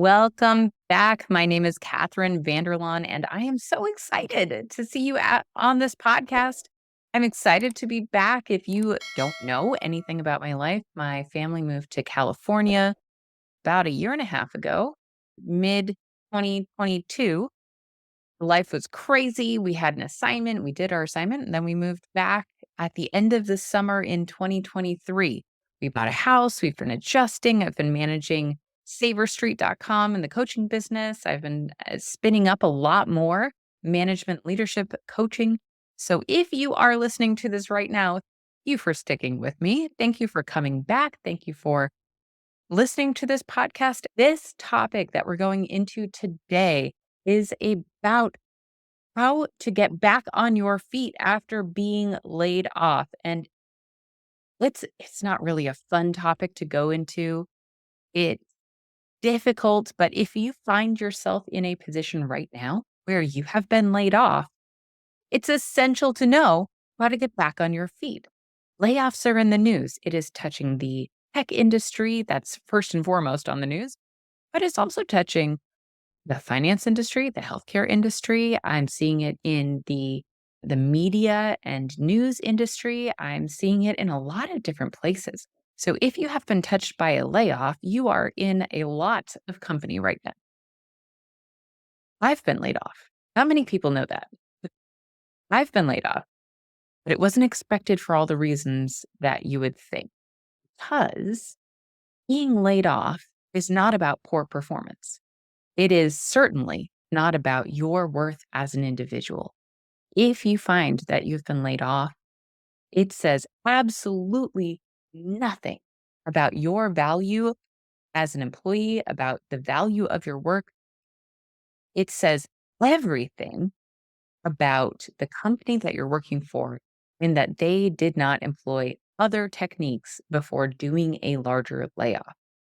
Welcome back. My name is Catherine.vanderlaan, and I am so excited to see you on this podcast. I'm excited to be back. If you don't know anything about my life, my family moved to California about a year and a half ago, mid 2022. Life was crazy. We had an assignment, we did our assignment, and then we moved back at the end of the summer in 2023. We bought a house, we've been adjusting, I've been managing saverstreet.com and the coaching business. I've been spinning up a lot more management leadership coaching. So if you are listening to this right now, thank you for sticking with me. Thank you for coming back. Thank you for listening to this podcast. This topic that we're going into today is about how to get back on your feet after being laid off. And it's not really a fun topic to go into. It's difficult, but if you find yourself in a position right now where you have been laid off, it's essential to know how to get back on your feet. Layoffs are in the news. It is touching the tech industry. That's first and foremost on the news, but it's also touching the finance industry, the healthcare industry. I'm seeing it in the media and news industry. I'm seeing it in a lot of different places. So if you have been touched by a layoff, you are in a lot of company right now. I've been laid off. Not many people know that. I've been laid off, but it wasn't expected for all the reasons that you would think. Because being laid off is not about poor performance. It is certainly not about your worth as an individual. If you find that you've been laid off, it says absolutely nothing about your value as an employee, about the value of your work. It says everything about the company that you're working for in that they did not employ other techniques before doing a larger layoff.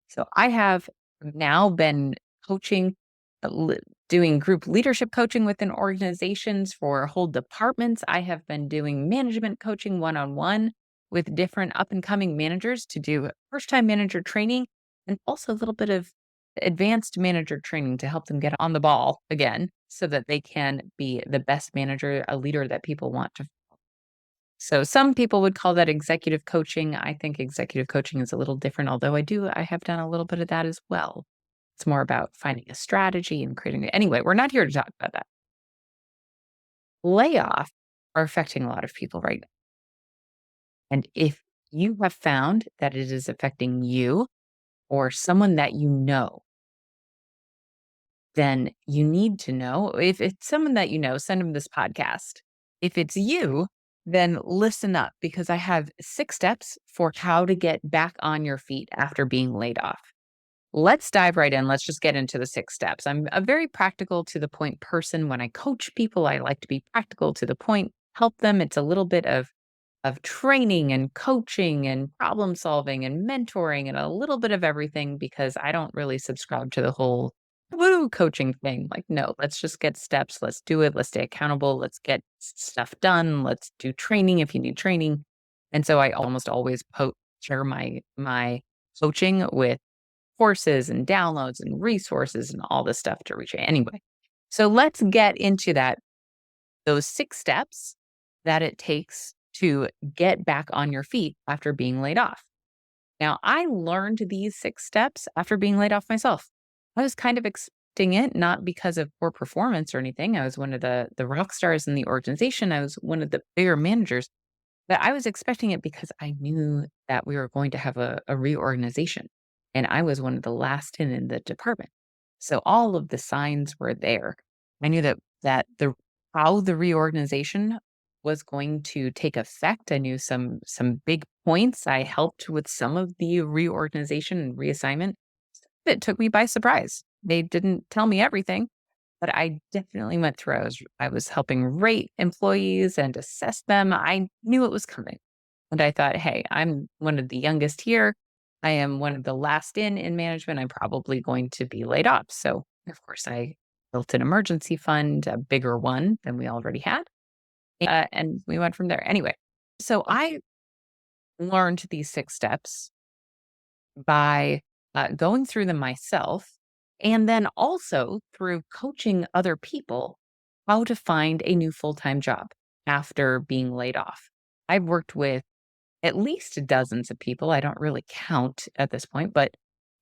So I have now been coaching, doing group leadership coaching within organizations for whole departments. I have been doing management coaching one-on-one with different up and coming managers to do first time manager training and also a little bit of advanced manager training to help them get on the ball again so that they can be the best manager, a leader that people want to. So some people would call that executive coaching. I think executive coaching is a little different, although I have done a little bit of that as well. It's more about finding a strategy and creating it. Anyway, we're not here to talk about that. Layoffs are affecting a lot of people right now. And if you have found that it is affecting you or someone that you know, then you need to know. If it's someone that you know, send them this podcast. If it's you, then listen up because I have 6 steps for how to get back on your feet after being laid off. Let's dive right in. Let's just get into the 6 steps. I'm a very practical to the point person. When I coach people, I like to be practical to the point, help them. It's a little bit of training and coaching and problem solving and mentoring and a little bit of everything because I don't really subscribe to the whole woo coaching thing. Like, no, let's just get steps. Let's do it. Let's stay accountable. Let's get stuff done. Let's do training if you need training. And so I almost always share my coaching with courses and downloads and resources and all this stuff to reach it. Anyway, so let's get into those 6 steps that it takes to get back on your feet after being laid off. Now, I learned these 6 steps after being laid off myself. I was kind of expecting it, not because of poor performance or anything. I was one of the rock stars in the organization. I was one of the bigger managers, but I was expecting it because I knew that we were going to have a reorganization. And I was one of the last in the department. So all of the signs were there. I knew that the how the reorganization was going to take effect. I knew some big points. I helped with some of the reorganization and reassignment. It took me by surprise. They didn't tell me everything, but I definitely went through. I was helping rate employees and assess them. I knew it was coming. And I thought, hey, I'm one of the youngest here. I am one of the last in management. I'm probably going to be laid off. So, of course, I built an emergency fund, a bigger one than we already had. And we went from there. Anyway, so I learned these 6 steps by going through them myself And then also through coaching other people how to find a new full time job after being laid off. I've worked with at least dozens of people. I don't really count at this point, but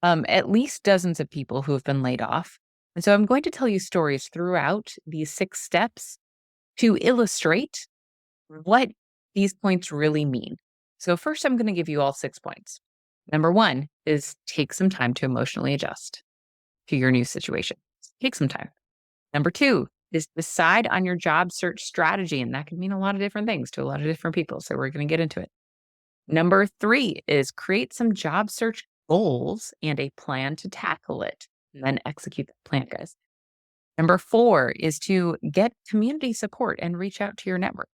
at least dozens of people who have been laid off. And so I'm going to tell you stories throughout these 6 steps to illustrate what these points really mean. So, first, I'm going to give you all 6 points. Number one is take some time to emotionally adjust to your new situation. Take some time. Number two is decide on your job search strategy. And that can mean a lot of different things to a lot of different people. So, we're going to get into it. Number three is create some job search goals and a plan to tackle it, and then execute the plan, guys. Number four is to get community support and reach out to your network.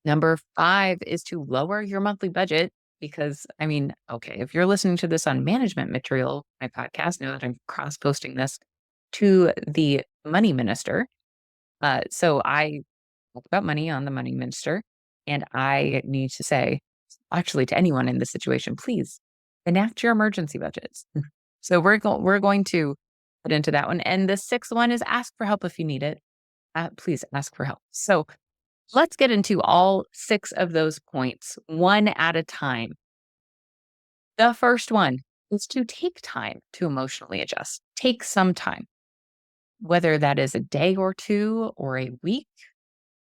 Number five is to lower your monthly budget because, I mean, okay, if you're listening to this on management material, my podcast, know that I'm cross posting this to the money minister. So I talk about money on the money minister. And I need to say, actually, to anyone in this situation, please enact your emergency budgets. So we're going to put into that one. And the sixth one is ask for help if you need it. Please ask for help. So let's get into all 6 of those points one at a time. The first one is to take time to emotionally adjust. Take some time, whether that is a day or two or a week,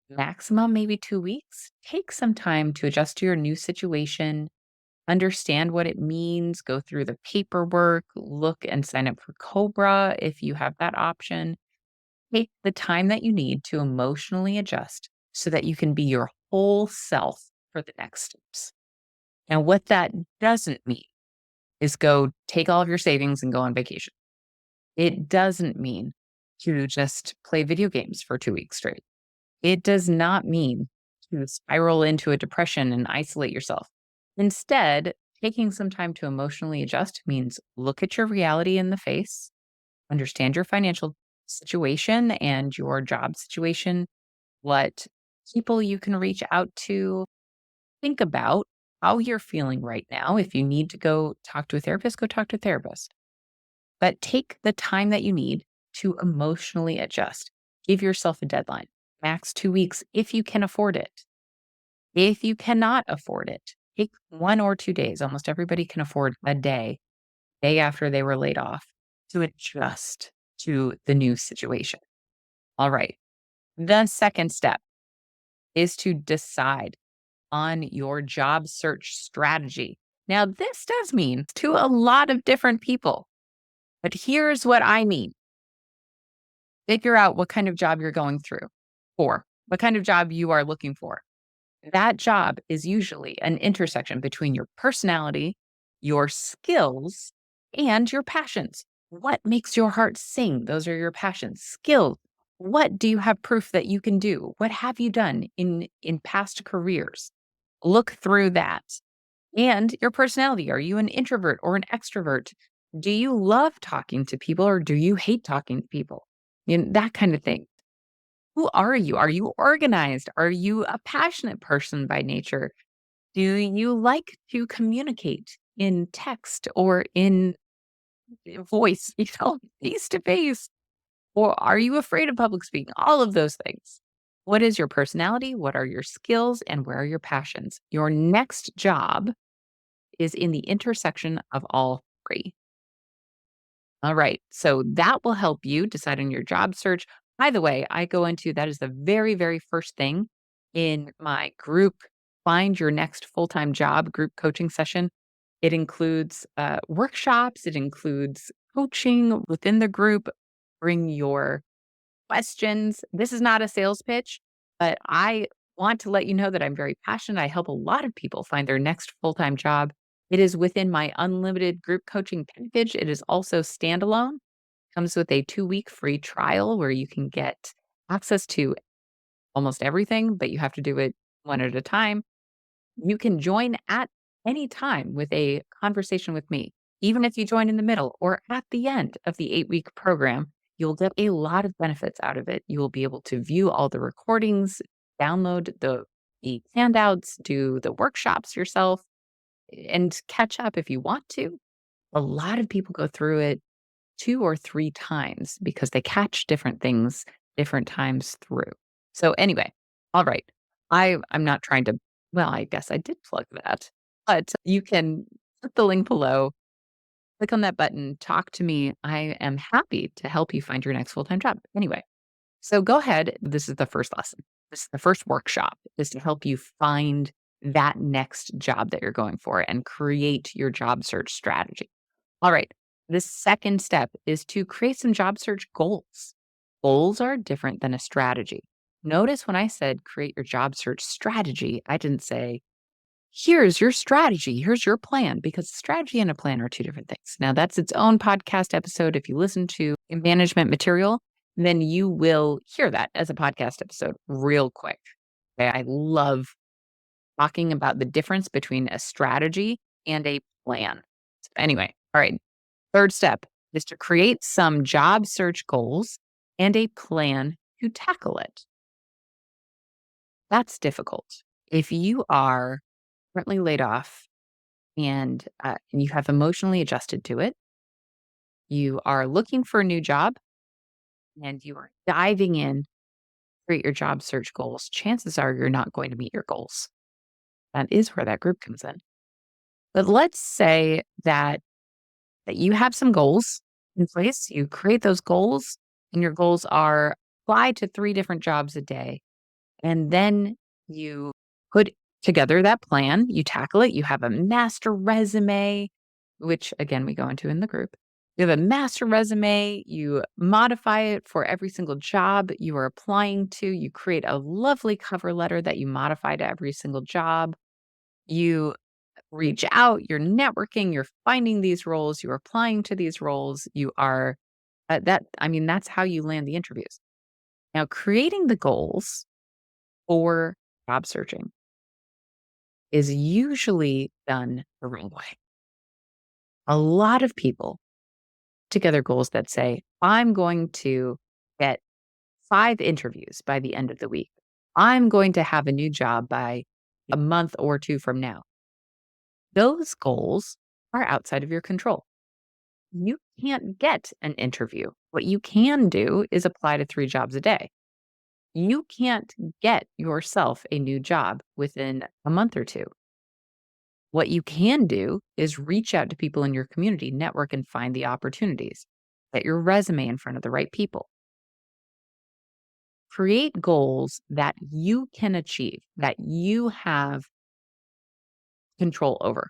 maximum maybe 2 weeks. Take some time to adjust to your new situation, understand what it means, go through the paperwork, look and sign up for Cobra if you have that option. Take the time that you need to emotionally adjust so that you can be your whole self for the next steps. And what that doesn't mean is go take all of your savings and go on vacation. It doesn't mean to just play video games for 2 weeks straight. It does not mean to spiral into a depression and isolate yourself. Instead, taking some time to emotionally adjust means look at your reality in the face, understand your financial situation and your job situation, what people you can reach out to, think about how you're feeling right now. If you need to go talk to a therapist, go talk to a therapist. But take the time that you need to emotionally adjust. Give yourself a deadline, max 2 weeks if you can afford it. If you cannot afford it, take 1 or 2 days. Almost everybody can afford a day after they were laid off to adjust to the new situation. All right. The second step is to decide on your job search strategy. Now, this does mean to a lot of different people, but here's what I mean. Figure out what kind of job you're going through for, what kind of job you are looking for. That job is usually an intersection between your personality, your skills, and your passions. What makes your heart sing? Those are your passions. Skills. What do you have proof that you can do? What have you done in past careers? Look through that. And your personality. Are you an introvert or an extrovert? Do you love talking to people or do you hate talking to people? That kind of thing. Who are you? Are you organized? Are you a passionate person by nature? Do you like to communicate in text or in voice, face to face? Or are you afraid of public speaking? All of those things. What is your personality? What are your skills? And where are your passions? Your next job is in the intersection of all three. All right. So that will help you decide on your job search. By the way, I go into that is the very, very first thing in my group Find Your Next Full Time Job group coaching session. It includes workshops, it includes coaching within the group. Bring your questions. This is not a sales pitch, but I want to let you know that I'm very passionate. I help a lot of people find their next full time job. It is within my unlimited group coaching package. It is also standalone, comes with a 2 week free trial where you can get access to almost everything, but you have to do it one at a time. You can join at any time with a conversation with me. Even if you join in the middle or at the end of the 8 week program, you'll get a lot of benefits out of it. You will be able to view all the recordings, download the handouts, do the workshops yourself, and catch up if you want to. A lot of people go through it 2 or 3 times because they catch different things different times through. So anyway, all right. I'm not trying to well, I guess I did plug that, but you can click the link below, click on that button, talk to me. I am happy to help you find your next full-time job. Anyway, so go ahead. This is the first lesson. This is the first workshop is to help you find that next job that you're going for and create your job search strategy. All right. The second step is to create some job search goals. Goals are different than a strategy. Notice when I said create your job search strategy, I didn't say, here's your strategy, here's your plan, because strategy and a plan are two different things. Now, that's its own podcast episode. If you listen to management material, then you will hear that as a podcast episode real quick. Okay? I love talking about the difference between a strategy and a plan. So anyway, all right. Third step is to create some job search goals and a plan to tackle it. That's difficult. If you are currently laid off and you have emotionally adjusted to it, you are looking for a new job and you are diving in, create your job search goals, chances are you're not going to meet your goals. That is where that group comes in. But let's say that you have some goals in place, you create those goals, and your goals are apply to 3 different jobs a day. And then you put together that plan, you tackle it, you have a master resume, which again, we go into in the group. You have a master resume, you modify it for every single job you are applying to. You create a lovely cover letter that you modify to every single job. You reach out, you're networking, you're finding these roles, you're applying to these roles, you are that's how you land the interviews. Now, creating the goals for job searching is usually done the wrong way. A lot of people put together goals that say, I'm going to get 5 interviews by the end of the week. I'm going to have a new job by a month or 2 from now. Those goals are outside of your control. You can't get an interview. What you can do is apply to 3 jobs a day. You can't get yourself a new job within a month or 2. What you can do is reach out to people in your community, network, and find the opportunities. Get your resume in front of the right people. Create goals that you can achieve, that you have control over.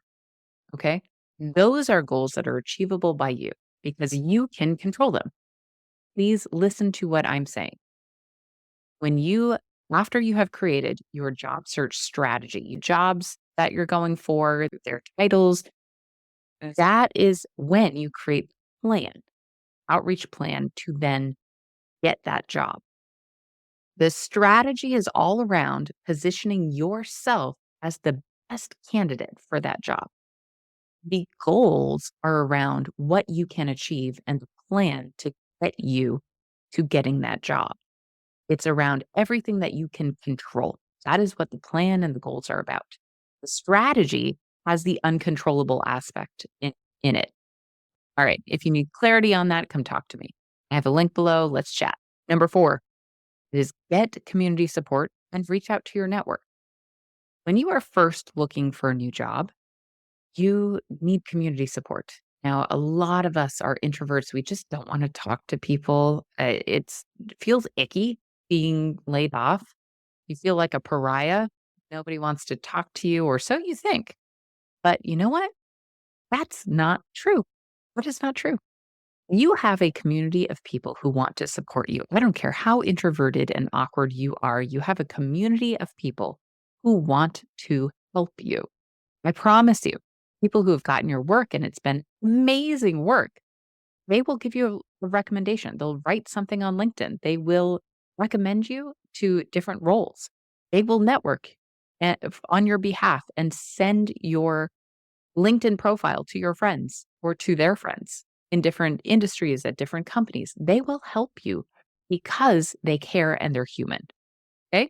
Okay? Those are goals that are achievable by you because you can control them. Please listen to what I'm saying. After you have created your job search strategy, jobs that you're going for, their titles, that is when you create plan, outreach plan to then get that job. The strategy is all around positioning yourself as the best candidate for that job. The goals are around what you can achieve and the plan to get you to getting that job. It's around everything that you can control. That is what the plan and the goals are about. The strategy has the uncontrollable aspect in it. All right. If you need clarity on that, come talk to me. I have a link below. Let's chat. Number 4 is get community support and reach out to your network. When you are first looking for a new job, you need community support. Now, a lot of us are introverts. We just don't want to talk to people. It feels icky being laid off. You feel like a pariah. Nobody wants to talk to you, or so you think. But you know what? That's not true. That is not true. You have a community of people who want to support you. I don't care how introverted and awkward you are, you have a community of people who want to help you. I promise you, people who have gotten your work and it's been amazing work, they will give you a recommendation. They'll write something on LinkedIn. They will recommend you to different roles. They will network on your behalf and send your LinkedIn profile to your friends or to their friends in different industries at different companies. They will help you because they care and they're human. Okay.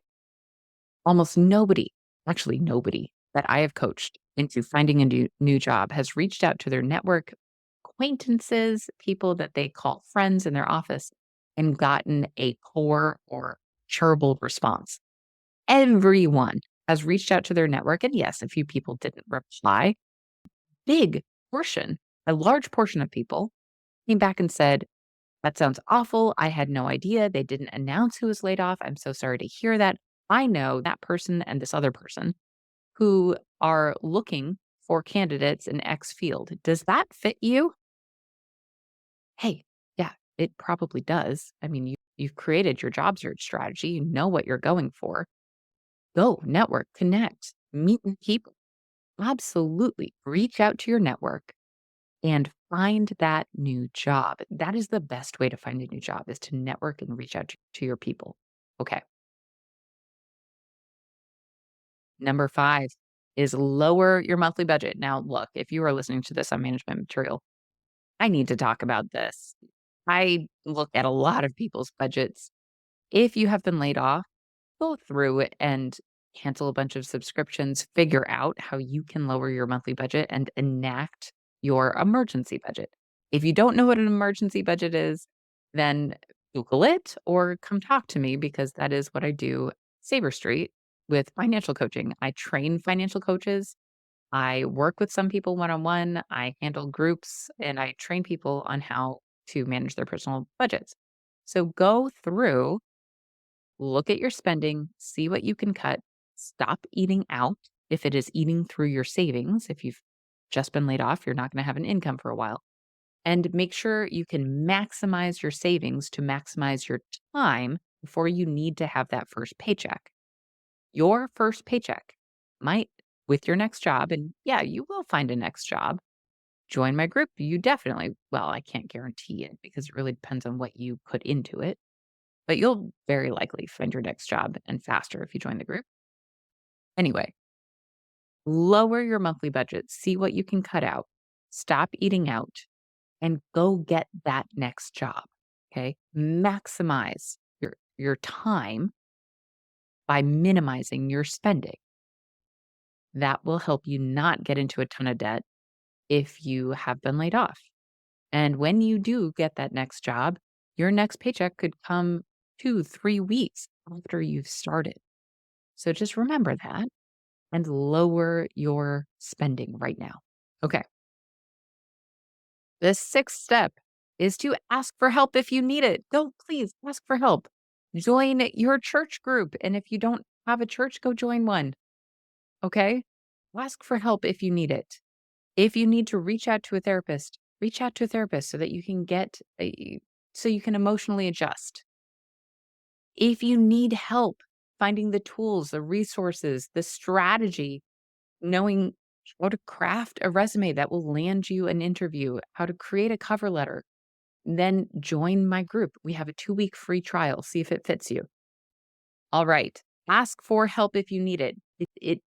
Almost nobody, actually nobody that I have coached into finding a new job has reached out to their network acquaintances, people that they call friends in their office, and gotten a poor or terrible response. Everyone has reached out to their network. And yes, a few people didn't reply. Big portion, a large portion of people came back and said, that sounds awful. I had no idea. They didn't announce who was laid off. I'm so sorry to hear that. I know that person and this other person who are looking for candidates in X field. Does that fit you? Hey, yeah, it probably does. I mean, you've created your job search strategy. You know what you're going for. Go network, connect, meet new people. Absolutely. Reach out to your network and find that new job. That is the best way to find a new job is to network and reach out to your people. Okay. Number 5 is lower your monthly budget. Now, look, if you are listening to this on management material, I need to talk about this. I look at a lot of people's budgets. If you have been laid off, go through it and cancel a bunch of subscriptions, figure out how you can lower your monthly budget and enact your emergency budget. If you don't know what an emergency budget is, then Google it or come talk to me because that is what I do Sabre Street with financial coaching. I train financial coaches. I work with some people one on one. I handle groups and I train people on how to manage their personal budgets. So go through, look at your spending, see what you can cut, stop eating out if it is eating through your savings. If you've just been laid off, you're not going to have an income for a while. And make sure you can maximize your savings to maximize your time before you need to have that first paycheck. Your first paycheck might, with your next job, and yeah, you will find a next job. Join my group. You definitely, well, I can't guarantee it because it really depends on what you put into it, but you'll very likely find your next job and faster if you join the group. Anyway, lower your monthly budget, see what you can cut out, stop eating out, and go get that next job. Okay. Maximize your time by minimizing your spending. That will help you not get into a ton of debt if you have been laid off. And when you do get that next job, your next paycheck could come 2, 3 weeks after you've started. So just remember that and lower your spending right now. Okay. The sixth step is to ask for help if you need it. Go, please ask for help. Join your church group. And if you don't have a church, go join one. Okay. Ask for help if you need it. If you need to reach out to a therapist, reach out to a therapist so that you can so you can emotionally adjust. If you need help finding the tools, the resources, the strategy, knowing how to craft a resume that will land you an interview, how to create a cover letter, then join my group. We have a 2-week free trial. See if it fits you. All right. Ask for help if you need it. It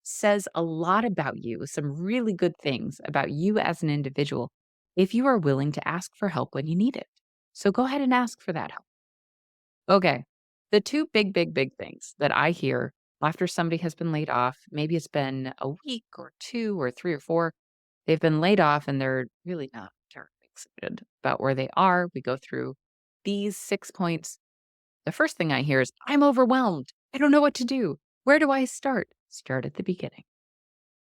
says a lot about you, some really good things about you as an individual, if you are willing to ask for help when you need it. So go ahead and ask for that help. Okay. The two big things that I hear after somebody has been laid off, maybe it's been a week or 2 or 3 or 4, they've been laid off and they're really not terribly excited about where they are. We go through these 6 points. The first thing I hear is, I'm overwhelmed. I don't know what to do. Where do I start? Start at the beginning.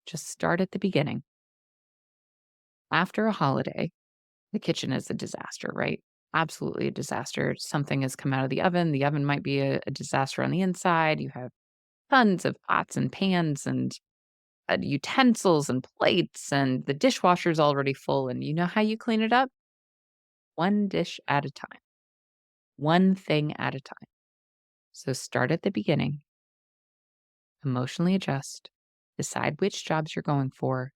Just start at the beginning. After a holiday, the kitchen is a disaster, right? Absolutely a disaster. Something has come out of the oven. The oven might be a disaster on the inside. You have tons of pots and pans and utensils and plates, and the dishwasher's already full. And you know how you clean it up? One dish at a time, one thing at a time. So start at the beginning, emotionally adjust, decide which jobs you're going for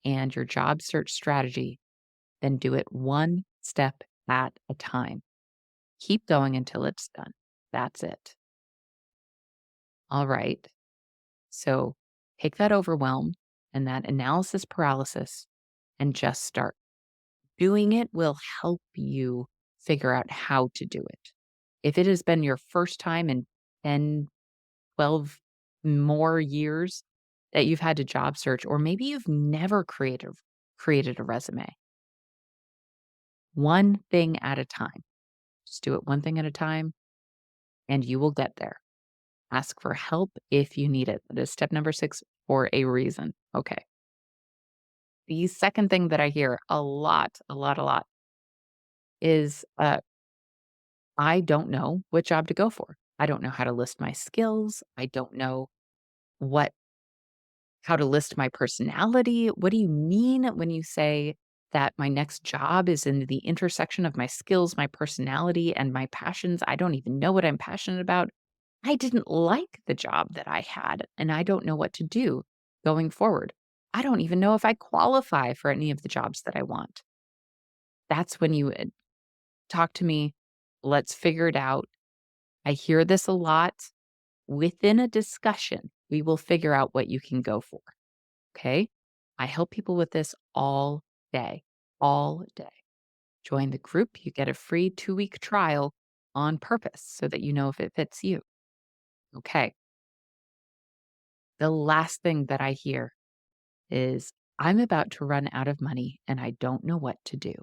and your job search strategy, then do it one step at a time. Keep going until it's done. That's it. All right. So take that overwhelm and that analysis paralysis and just start. Doing it will help you figure out how to do it. If it has been your first time in 10, 12 more years that you've had to job search, or maybe you've never created a resume, one thing at a time. Just do it one thing at a time, and you will get there. Ask for help if you need it. That is step number 6 for a reason. Okay. The second thing that I hear a lot is I don't know what job to go for. I don't know how to list my skills. I don't know what how to list my personality. What do you mean when you say that my next job is in the intersection of my skills, my personality, and my passions? I don't even know what I'm passionate about. I didn't like the job that I had, and I don't know what to do going forward. I don't even know if I qualify for any of the jobs that I want. That's when you talk to me. Let's figure it out. I hear this a lot. Within a discussion, we will figure out what you can go for. Okay. I help people with this day, all day. Join the group. You get a free 2-week trial on purpose so that you know if it fits you. Okay. The last thing that I hear is I'm about to run out of money and I don't know what to do.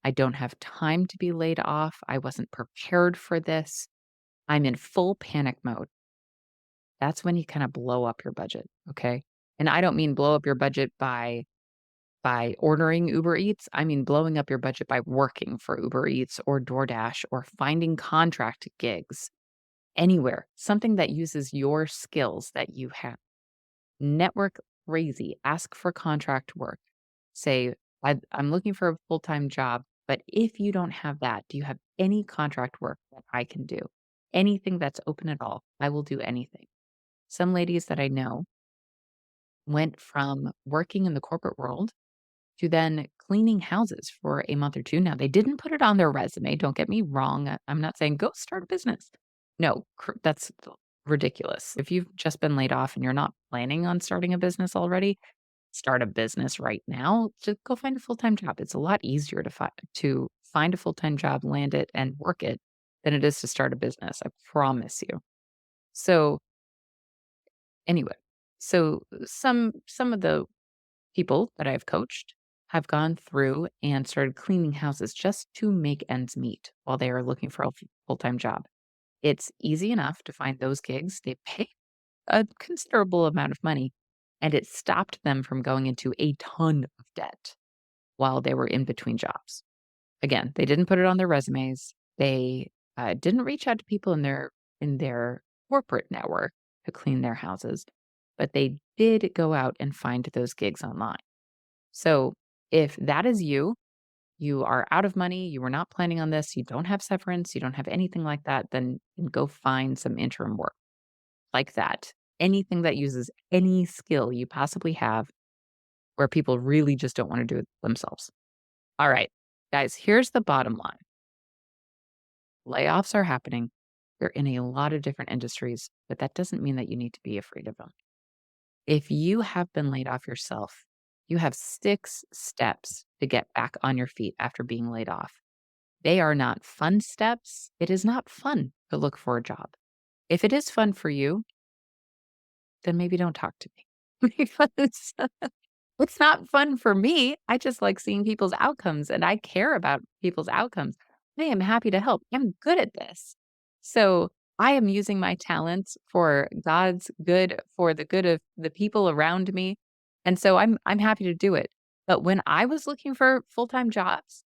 I don't have time to be laid off. I wasn't prepared for this. I'm in full panic mode. That's when you kind of blow up your budget, okay? And I don't mean blow up your budget by ordering Uber Eats. I mean blowing up your budget by working for Uber Eats or DoorDash or finding contract gigs anywhere, something that uses your skills that you have. Network crazy, ask for contract work. Say, I'm looking for a full-time job, but if you don't have that, do you have any contract work that I can do? Anything that's open at all, I will do anything. Some ladies that I know went from working in the corporate world to then cleaning houses for a month or 2. Now, they didn't put it on their resume, don't get me wrong, I'm not saying go start a business. No, that's ridiculous. If you've just been laid off and you're not planning on starting a business already, start a business right now. Just go find a full-time job. It's a lot easier to find a full-time job, land it, and work it than it is to start a business, I promise you. So, anyway, some of the people that I've coached have gone through and started cleaning houses just to make ends meet while they are looking for a full-time job. It's easy enough to find those gigs. They pay a considerable amount of money, and it stopped them from going into a ton of debt while they were in between jobs. Again, they didn't put it on their resumes. They didn't reach out to people in their corporate network to clean their houses, but they did go out and find those gigs online. So if that is you, you are out of money, you were not planning on this, you don't have severance, you don't have anything like that, then go find some interim work like that. Anything that uses any skill you possibly have where people really just don't want to do it themselves. All right, guys, here's the bottom line. Layoffs are happening. They're in a lot of different industries, but that doesn't mean that you need to be afraid of them. If you have been laid off yourself, you have 6 steps to get back on your feet after being laid off. They are not fun steps. It is not fun to look for a job. If it is fun for you, then maybe don't talk to me because it's not fun for me. I just like seeing people's outcomes and I care about people's outcomes. I am happy to help. I'm good at this. So I am using my talents for God's good, for the good of the people around me. And so I'm happy to do it. But when I was looking for full-time jobs,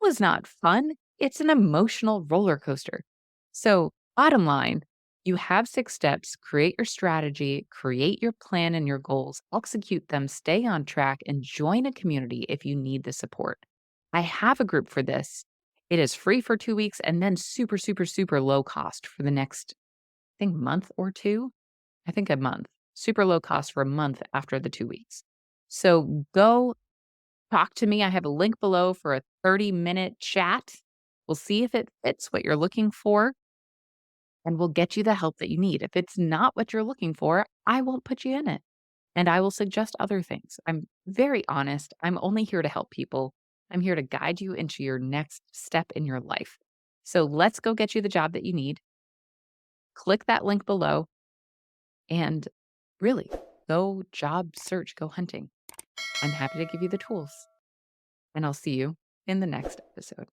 it was not fun. It's an emotional roller coaster. So bottom line, you have 6 steps, create your strategy, create your plan and your goals, execute them, stay on track, and join a community if you need the support. I have a group for this. It is free for 2 weeks and then super, super, super low cost for the next, I think, month or 2. I think a month. Super low cost for a month after the 2 weeks. So go talk to me. I have a link below for a 30-minute chat. We'll see if it fits what you're looking for and we'll get you the help that you need. If it's not what you're looking for, I won't put you in it and I will suggest other things. I'm very honest. I'm only here to help people. I'm here to guide you into your next step in your life. So let's go get you the job that you need. Click that link below and really go job search, go hunting. I'm happy to give you the tools and I'll see you in the next episode.